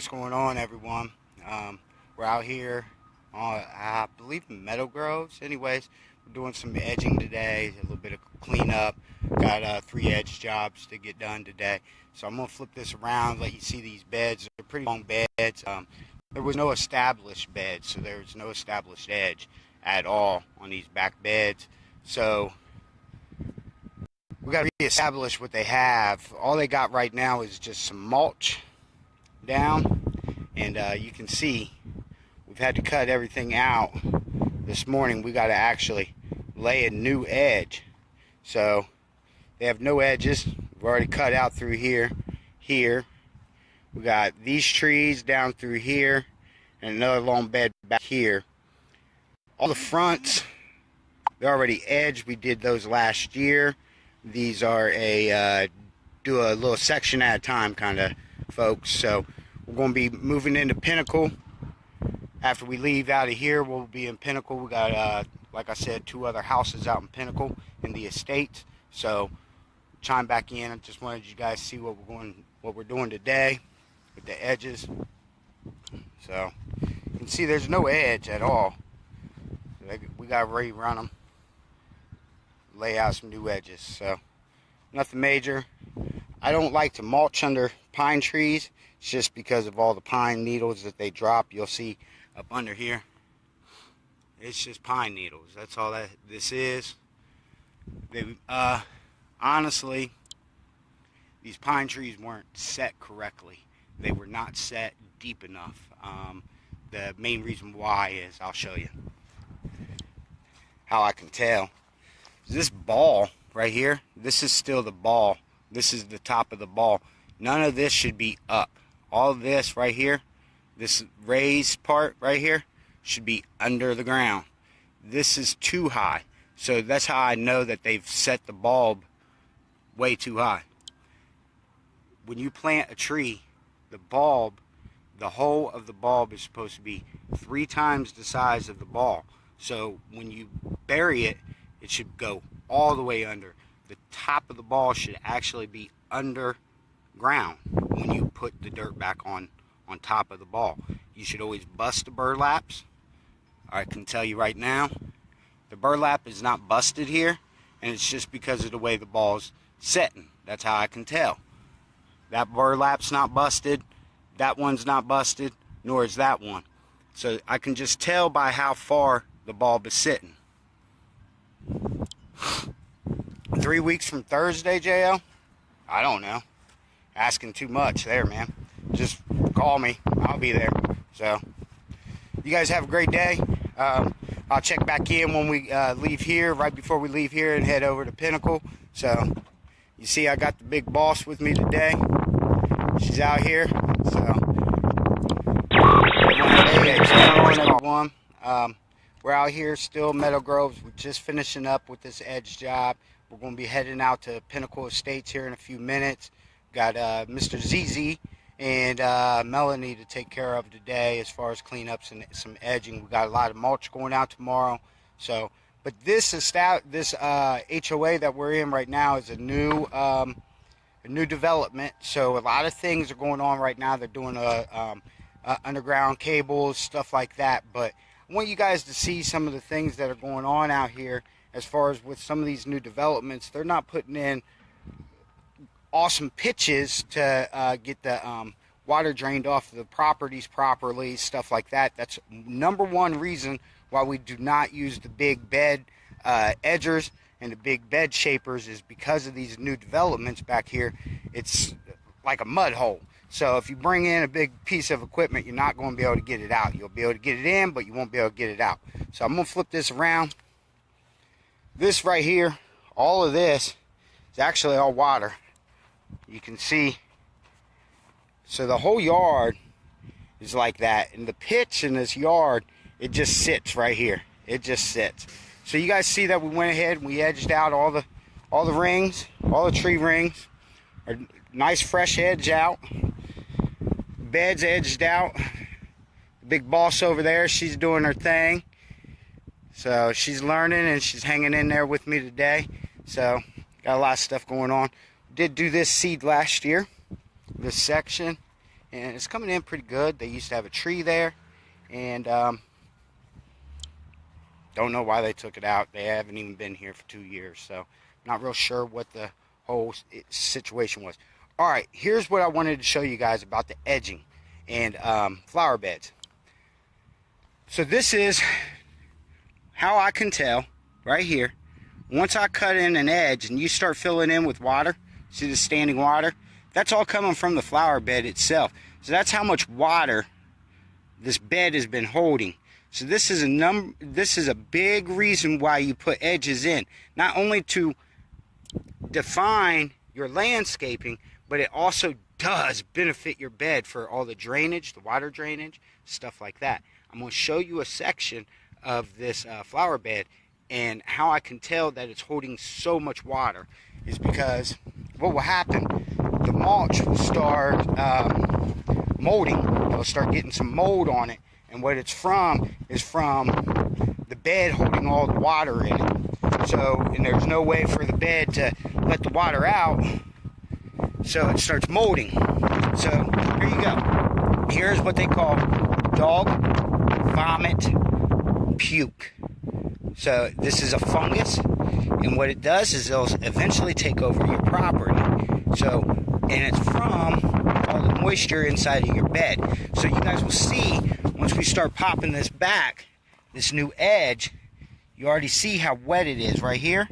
What's going on, everyone? We're out here on, I believe, Meadow Groves. Anyways, we're doing some edging today, a little bit of cleanup. Got 3 edge jobs to get done today. So I'm going to flip this around, let you see these beds. They're pretty long beds. There was no established bed, so there's no established edge at all on these back beds. So we got to reestablish what they have. All they got right now is just some mulch down, and you can see we've had to cut everything out. This morning we got to actually lay a new edge, so they have no edges. We've already cut out through here. We got these trees down through here and another long bed back here. All the fronts, they're already edged. We did those last year. These are do a little section at a time kind of folks. So we're going to be moving into Pinnacle. After we leave out of here, we'll be in Pinnacle. We got, like I said, 2 other houses out in Pinnacle in the estate. So chime back in. I just wanted you guys to see what we're doing today with the edges. So you can see there's no edge at all. We got to rerun them, lay out some new edges. So nothing major. I don't like to mulch under pine trees. It's just because of all the pine needles that they drop. You'll see up under here, it's just pine needles. That's all that this is. Honestly, these pine trees weren't set correctly. They were not set deep enough. The main reason why is, I'll show you how I can tell. This ball right here, this is still the ball. This is the top of the ball. None of this should be up. All of this right here, this raised part right here, should be under the ground. This is too high. So that's how I know that they've set the bulb way too high. When you plant a tree, the bulb, the hole of the bulb is supposed to be 3 times the size of the ball. So when you bury it, it should go all the way under. The top of the ball should actually be underground when you put the dirt back on top of the ball. You should always bust the burlaps. I can tell you right now, the burlap is not busted here, and it's just because of the way the ball's setting. That's how I can tell. That burlap's not busted, that one's not busted, nor is that one. So I can just tell by how far the bulb is sitting. 3 weeks from Thursday, JL? I don't know. Asking too much there, man. Just call me. I'll be there. So, you guys have a great day. I'll check back in when we leave here, right before we leave here and head over to Pinnacle. So, you see I got the big boss with me today. She's out here. So, hey, everyone. We're out here still, Meadow Groves. We're just finishing up with this edge job. We're going to be heading out to Pinnacle Estates here in a few minutes. Got Mr. ZZ and Melanie to take care of today as far as cleanups and some edging. We got a lot of mulch going out tomorrow. So, but this HOA that we're in right now is a new development. So a lot of things are going on right now. They're doing underground cables, stuff like that. But I want you guys to see some of the things that are going on out here as far as with some of these new developments. They're not putting in awesome pitches to get the water drained off the properties properly, stuff like that. That's #1 reason why we do not use the big bed edgers and the big bed shapers, is because of these new developments back here. It's like a mud hole. So if you bring in a big piece of equipment, you're not going to be able to get it out. You'll be able to get it in, but you won't be able to get it out. So I'm going to flip this around. This right here, all of this is actually all water. You can see. So the whole yard is like that. And the pitch in this yard, it just sits right here. It just sits. So you guys see that we went ahead and we edged out all the rings, all the tree rings. A nice fresh edge out. Bed's edged out. The big boss over there, she's doing her thing. So she's learning and she's hanging in there with me today. So got a lot of stuff going on. Did do this seed last year, this section, and it's coming in pretty good. They used to have a tree there, and don't know why they took it out. They haven't even been here for 2 years, so not real sure what the whole situation was. All right, here's what I wanted to show you guys about the edging and flower beds. So this is how I can tell right here. Once I cut in an edge and you start filling in with water, see the standing water? That's all coming from the flower bed itself. So that's how much water this bed has been holding. So this is a big reason why you put edges in, not only to define your landscaping, but it also does benefit your bed for all the drainage, the water drainage, stuff like that. I'm going to show you a section of this flower bed, and how I can tell that it's holding so much water is because what will happen, the mulch will start molding. It'll start getting some mold on it, and what it's from is from the bed holding all the water in it. So, and there's no way for the bed to let the water out, so it starts molding. So here you go. Here's what they call dog vomit puke. So this is a fungus, and what it does is it'll eventually take over your property. So, and it's from all the moisture inside of your bed. So you guys will see, once we start popping this back, this new edge, you already see how wet it is right here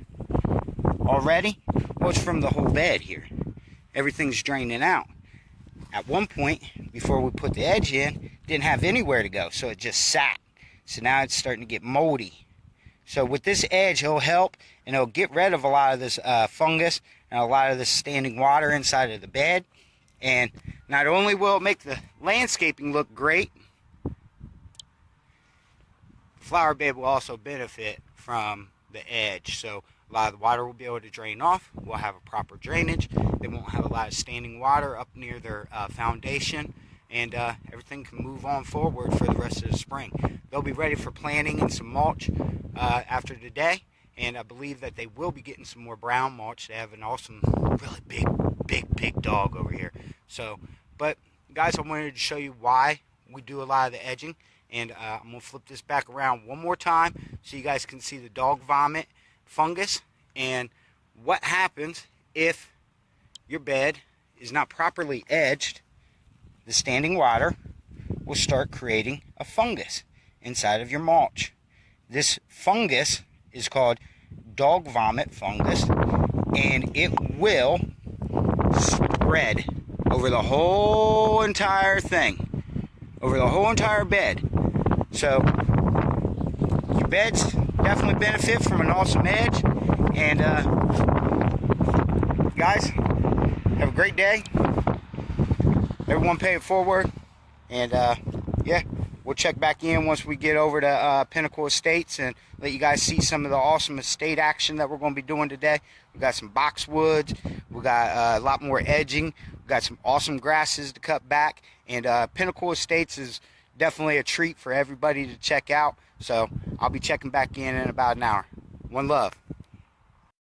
already. Well, it's from the whole bed here. Everything's draining out. At one point, before we put the edge in, it didn't have anywhere to go, so it just sat. So now it's starting to get moldy. So with this edge, it'll help, and it'll get rid of a lot of this fungus and a lot of this standing water inside of the bed. And not only will it make the landscaping look great, the flower bed will also benefit from the edge. So a lot of the water will be able to drain off. We'll have a proper drainage. They won't have a lot of standing water up near their foundation, and everything can move on forward for the rest of the spring. They'll be ready for planting and some mulch after today, and I believe that they will be getting some more brown mulch. They have an awesome, really big dog over here. So, but guys, I wanted to show you why we do a lot of the edging, and I'm going to flip this back around one more time so you guys can see the dog vomit fungus and what happens if your bed is not properly edged. The standing water will start creating a fungus inside of your mulch. This fungus is called dog vomit fungus, and it will spread over the whole entire thing, over the whole entire bed. So your beds definitely benefit from an awesome edge. And guys, have a great day. Everyone pay it forward, and yeah, we'll check back in once we get over to Pinnacle Estates and let you guys see some of the awesome estate action that we're going to be doing today. We got some boxwoods, we got a lot more edging, we got some awesome grasses to cut back, and Pinnacle Estates is definitely a treat for everybody to check out. So I'll be checking back in about an hour. One love.